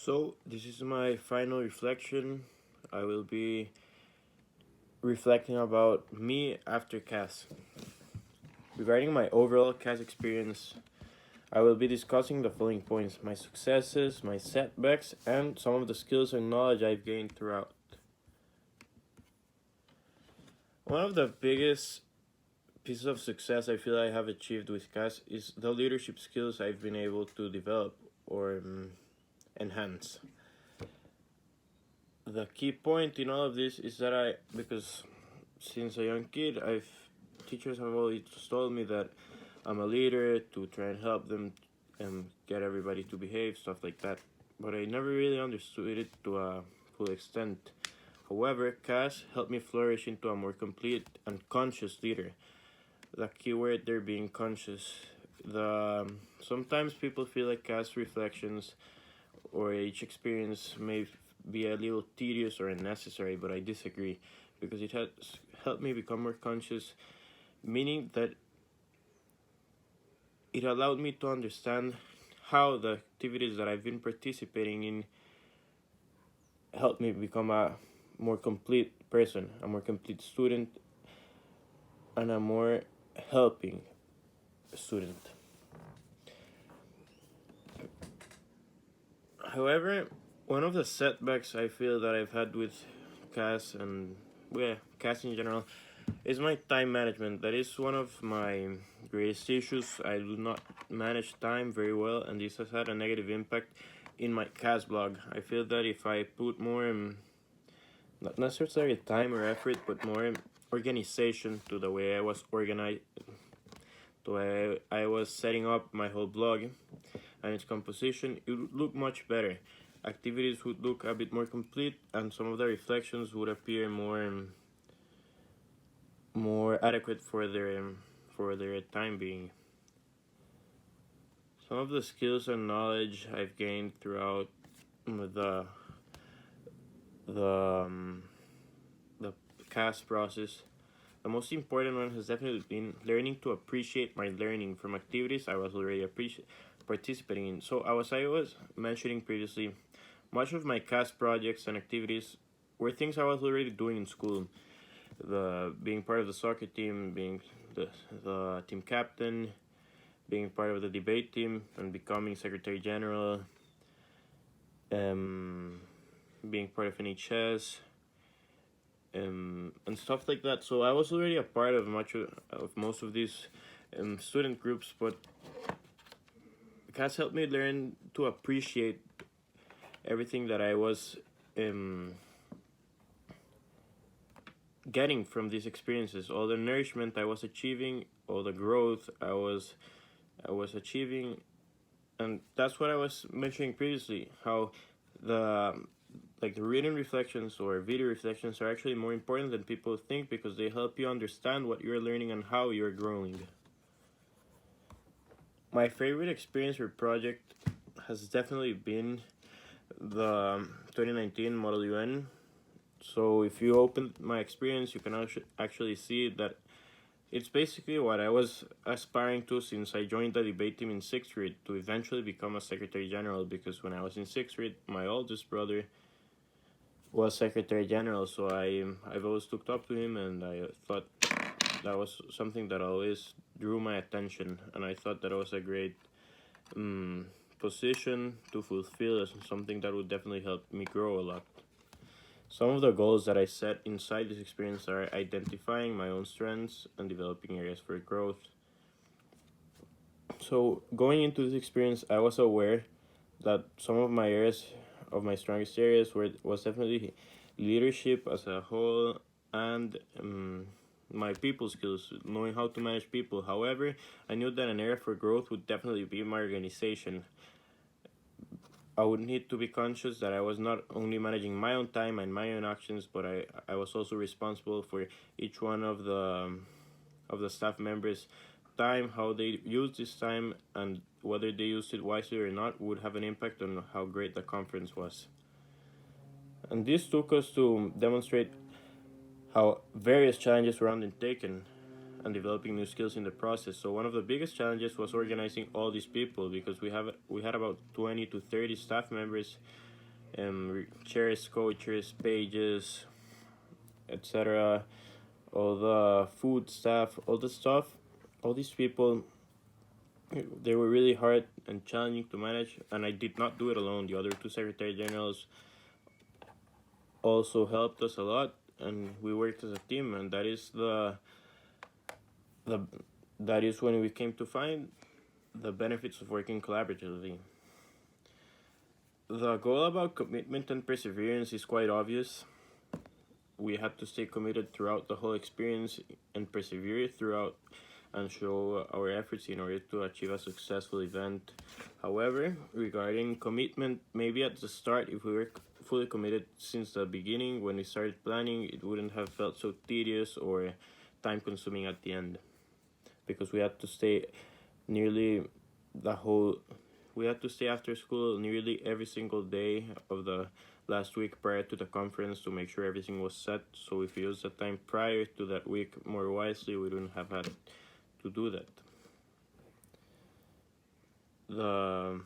So, this is my final reflection. I will be reflecting about me after CAS. Regarding my overall CAS experience, I will be discussing the following points: my successes, my setbacks, and some of the skills and knowledge I've gained throughout. One of the biggest pieces of success I feel I have achieved with CAS is the leadership skills I've been able to develop or enhance. The key point in all of this is that because since a young kid, teachers have always told me that I'm a leader to try and help them and get everybody to behave, stuff like that. But I never really understood it to a full extent. However, CAS helped me flourish into a more complete and conscious leader. The key word there being conscious. Sometimes people feel like CAS reflections or each experience may be a little tedious or unnecessary, but I disagree because it has helped me become more conscious, meaning that it allowed me to understand how the activities that I've been participating in helped me become a more complete person, a more complete student, and a more helping student. However, one of the setbacks I feel that I've had with CAS and CAS in general is my time management. That is one of my greatest issues. I do not manage time very well, and this has had a negative impact in my CAS blog. I feel that if I put more, not necessarily time or effort, but more organization to the way I was organized, the way I was setting up my whole blog and its composition, it would look much better. Activities would look a bit more complete, and some of the reflections would appear more adequate for their time being. Some of the skills and knowledge I've gained throughout the the CAS process. The most important one has definitely been learning to appreciate my learning from activities I was already participating in. So as I was mentioning previously, much of my CAS projects and activities were things I was already doing in school. The being part of the soccer team, being the team captain, being part of the debate team, and becoming secretary general, being part of NHS, and stuff like that. So I was already a part of most of these student groups, but CAS helped me learn to appreciate everything that I was getting from these experiences, all the nourishment I was achieving, all the growth I was achieving, and that's what I was mentioning previously. How the written reflections or video reflections are actually more important than people think because they help you understand what you're learning and how you're growing. My favorite experience or project has definitely been the 2019 Model UN. So if you open my experience, you can actually see that it's basically what I was aspiring to since I joined the debate team in 6th grade, to eventually become a secretary general, because when I was in 6th grade, my oldest brother was secretary general, so I've always looked up to him, and I thought that was something that always drew my attention, and I thought that it was a great position to fulfill as something that would definitely help me grow a lot. Some of the goals that I set inside this experience are identifying my own strengths and developing areas for growth. So going into this experience, I was aware that some of my strongest areas was definitely leadership as a whole, and my people skills, knowing how to manage people. However, I knew that an area for growth would definitely be my organization. I would need to be conscious that I was not only managing my own time and my own actions, but I was also responsible for each one of the staff members' time. How they used this time and whether they used it wisely or not would have an impact on how great the conference was. And this took us to demonstrate how various challenges were undertaken and developing new skills in the process. So one of the biggest challenges was organizing all these people, because we had about 20 to 30 staff members chairs, coaches, pages, etc. All the food staff, all the stuff, all these people, they were really hard and challenging to manage, and I did not do it alone. The other two secretary generals also helped us a lot, and we worked as a team, and the that is when we came to find the benefits of working collaboratively. The goal about commitment and perseverance is quite obvious. We had to stay committed throughout the whole experience and persevere throughout and show our efforts in order to achieve a successful event. However, regarding commitment, maybe at the start, if we were fully committed since the beginning, when we started planning, it wouldn't have felt so tedious or time consuming at the end, because we had to stay nearly the whole we had to stay after school nearly every single day of the last week prior to the conference to make sure everything was set. So if we used the time prior to that week more wisely, we wouldn't have had to do that. The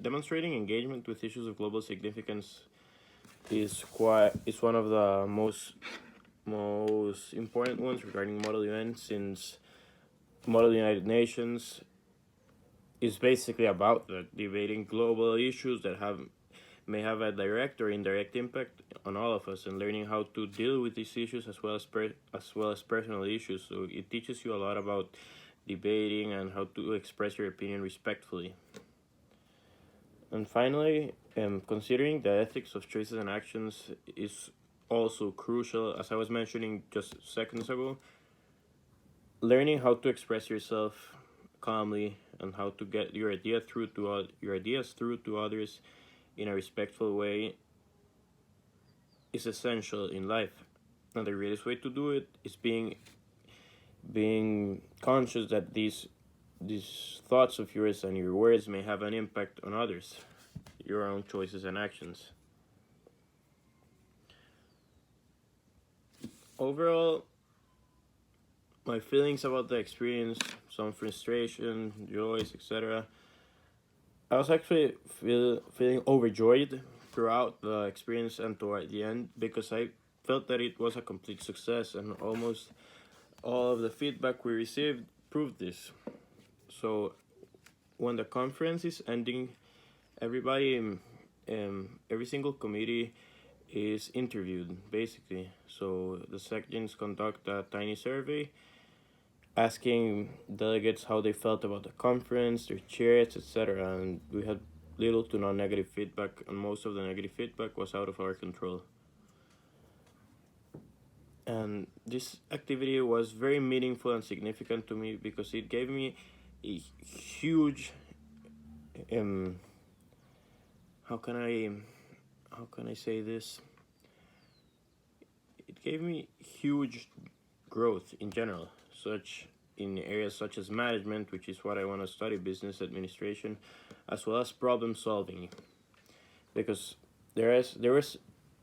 demonstrating engagement with issues of global significance is one of the most important ones regarding Model UN, since Model United Nations is basically about debating global issues that may have a direct or indirect impact on all of us, and learning how to deal with these issues as well as personal issues. So it teaches you a lot about debating and how to express your opinion respectfully. And finally, considering the ethics of choices and actions is also crucial. As I was mentioning just seconds ago, learning how to express yourself calmly and how to get your ideas through to others in a respectful way is essential in life. And the greatest way to do it is being conscious that these thoughts of yours and your words may have an impact on others, your own choices and actions. Overall, my feelings about the experience, some frustration, joys, etc. I was actually feeling overjoyed throughout the experience and toward the end, because I felt that it was a complete success, and almost all of the feedback we received proved this. So when the conference is ending, everybody, every single committee is interviewed basically. So the sections conduct a tiny survey asking delegates how they felt about the conference, their chairs, etc. And we had little to no negative feedback, and most of the negative feedback was out of our control. And this activity was very meaningful and significant to me, because it gave me a huge how can I say this? It gave me huge growth in general, such in areas such as management, which is what I want to study, business administration, as well as problem solving. Because there was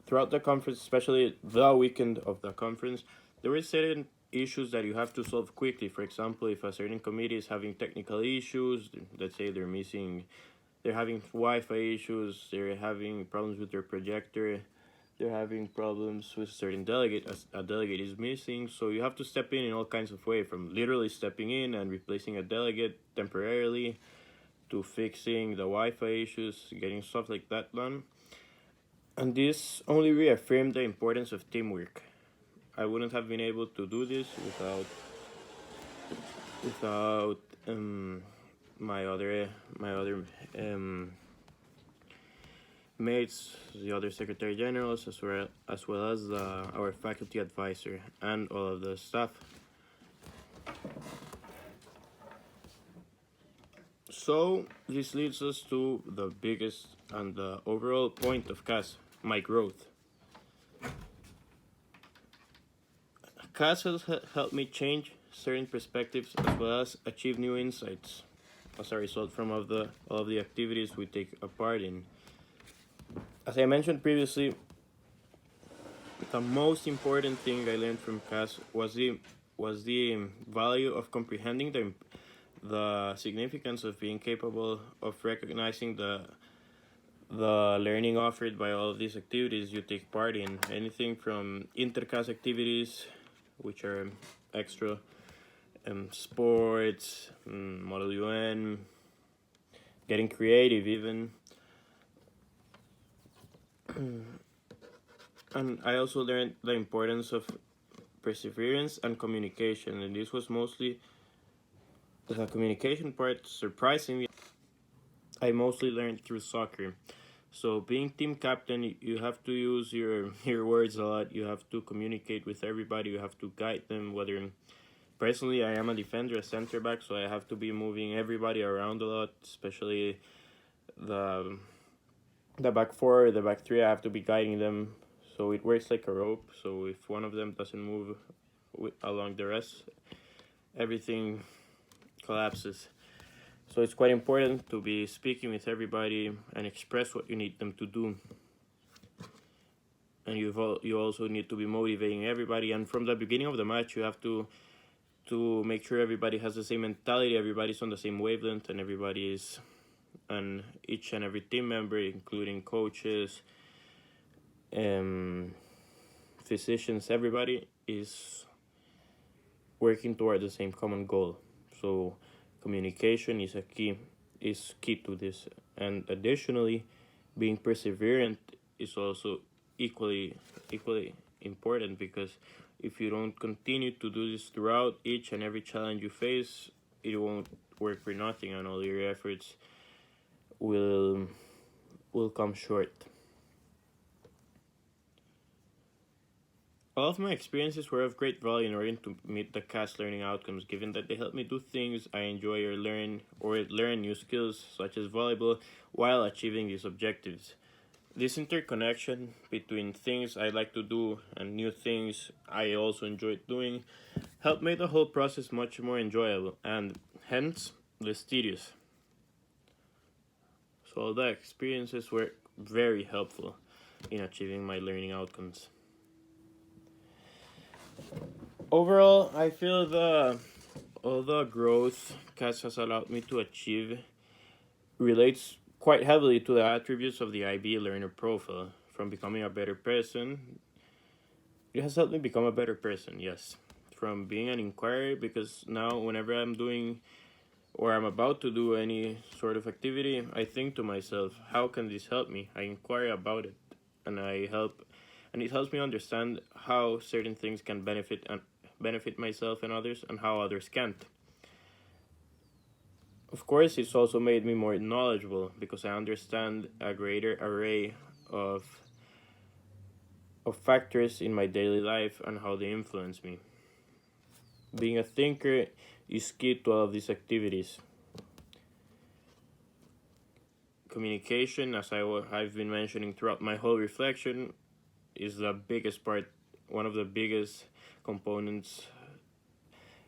throughout the conference, especially the weekend of the conference, there were certain issues that you have to solve quickly. For example, if a certain committee is having technical issues, let's say they're having Wi-Fi issues, they're having problems with their projector, they're having problems with a certain delegate, as a delegate is missing. So you have to step in all kinds of ways, from literally stepping in and replacing a delegate temporarily to fixing the Wi-Fi issues, getting stuff like that done. And this only reaffirmed the importance of teamwork. I wouldn't have been able to do this without my other mates, the other secretary generals, as well as our faculty advisor and all of the staff. So this leads us to the biggest and the overall point of CAS, my growth. CAS has helped me change certain perspectives as well as achieve new insights as a result from all of the activities we take a part in. As I mentioned previously, the most important thing I learned from CAS was the value of comprehending the significance of being capable of recognizing the learning offered by all of these activities you take part in, anything from inter-CAS activities, which are extra, sports, Model UN, getting creative even. And I also learned the importance of perseverance and communication, and this was mostly the communication part. Surprisingly, I mostly learned through soccer. So being team captain, you have to use your words a lot. You have to communicate with everybody. You have to guide them. Whether personally, I am a defender, a center back, so I have to be moving everybody around a lot, especially the the back four, the back three. I have to be guiding them, so it works like a rope. So if one of them doesn't move along the rest, everything collapses. So it's quite important to be speaking with everybody and express what you need them to do. And you also need to be motivating everybody. And from the beginning of the match, you have to make sure everybody has the same mentality, everybody's on the same wavelength, and everybody is, and each and every team member, including coaches, physicians, everybody is working toward the same common goal. So communication is key to this, and additionally, being perseverant is also equally important, because if you don't continue to do this throughout each and every challenge you face, it won't work for nothing, and all your efforts will come short. All of my experiences were of great value in order to meet the CAS learning outcomes, given that they help me do things I enjoy or learn new skills such as volleyball while achieving these objectives. This interconnection between things I like to do and new things I also enjoyed doing helped make the whole process much more enjoyable and hence less tedious. So all the experiences were very helpful in achieving my learning outcomes. Overall, I feel all the growth CAS has allowed me to achieve relates quite heavily to the attributes of the IB learner profile. From becoming a better person, it has helped me become a better person, yes. From being an inquirer, because now whenever I'm doing or I'm about to do any sort of activity, I think to myself, how can this help me? I inquire about it, and it helps me understand how certain things can benefit myself and others, and how others can't. Of course, it's also made me more knowledgeable because I understand a greater array of factors in my daily life and how they influence me. Being a thinker is key to all of these activities. Communication, as I've been mentioning throughout my whole reflection, is the biggest part, one of the biggest components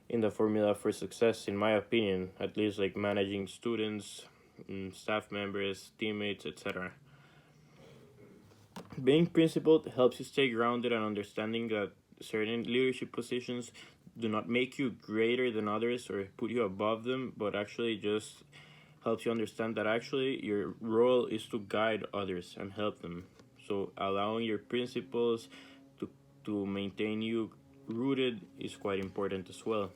in the formula for success, in my opinion, at least, like managing students, staff members, teammates, etc. Being principled helps you stay grounded and understanding that certain leadership positions do not make you greater than others or put you above them, but actually just helps you understand that actually your role is to guide others and help them. So allowing your principles to maintain you rooted is quite important as well.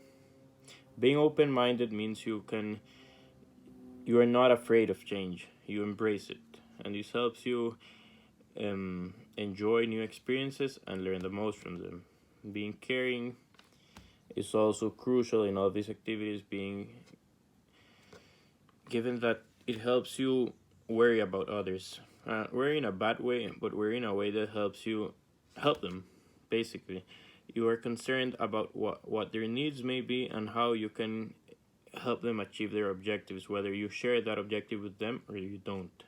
Being open-minded means you are not afraid of change. You embrace it, and this helps you enjoy new experiences and learn the most from them. Being caring is also crucial in all these activities, being given that it helps you worry about others. Worry in a bad way, but worry in a way that helps you help them, basically. You are concerned about what their needs may be and how you can help them achieve their objectives, whether you share that objective with them or you don't.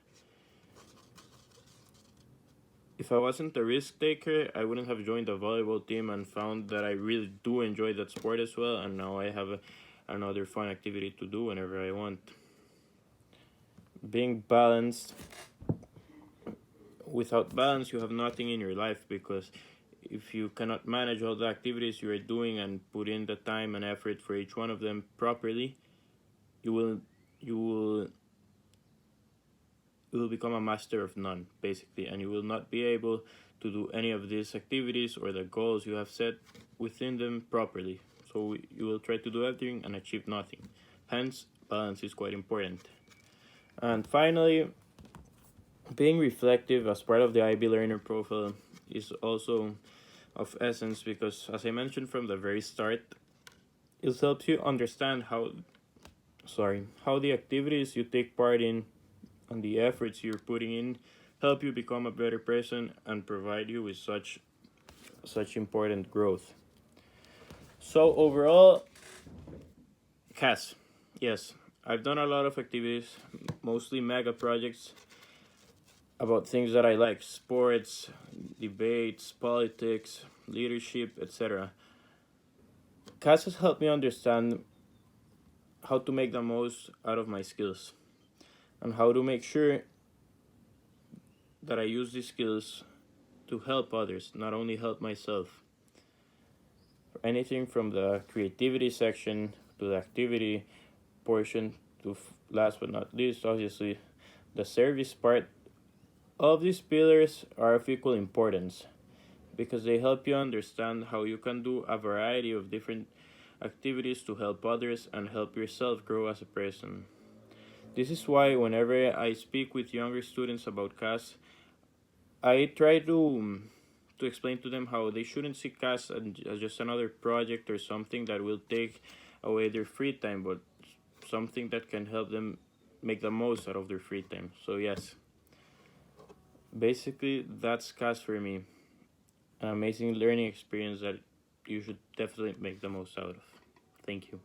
If I wasn't a risk taker, I wouldn't have joined the volleyball team and found that I really do enjoy that sport as well, and now I have another fun activity to do whenever I want. Being balanced. Without balance, you have nothing in your life, because if you cannot manage all the activities you are doing and put in the time and effort for each one of them properly, you will you will become a master of none, basically, and you will not be able to do any of these activities or the goals you have set within them properly. So you will try to do everything and achieve nothing. Hence, balance is quite important. And finally, being reflective as part of the IB learner profile is also of essence because, as I mentioned from the very start, it helps you understand how the activities you take part in and the efforts you're putting in help you become a better person and provide you with such important growth. So overall, CAS, yes, I've done a lot of activities, mostly mega projects about things that I like: sports, debates, politics, leadership, etc. CAS has helped me understand how to make the most out of my skills and how to make sure that I use these skills to help others, not only help myself. Anything from the creativity section to the activity portion to, last but not least, obviously, the service part. All of these pillars are of equal importance because they help you understand how you can do a variety of different activities to help others and help yourself grow as a person. This is why whenever I speak with younger students about CAS, I try to explain to them how they shouldn't see CAS as just another project or something that will take away their free time, but something that can help them make the most out of their free time. So yes, basically that's CAS for me. An amazing learning experience that you should definitely make the most out of. Thank you.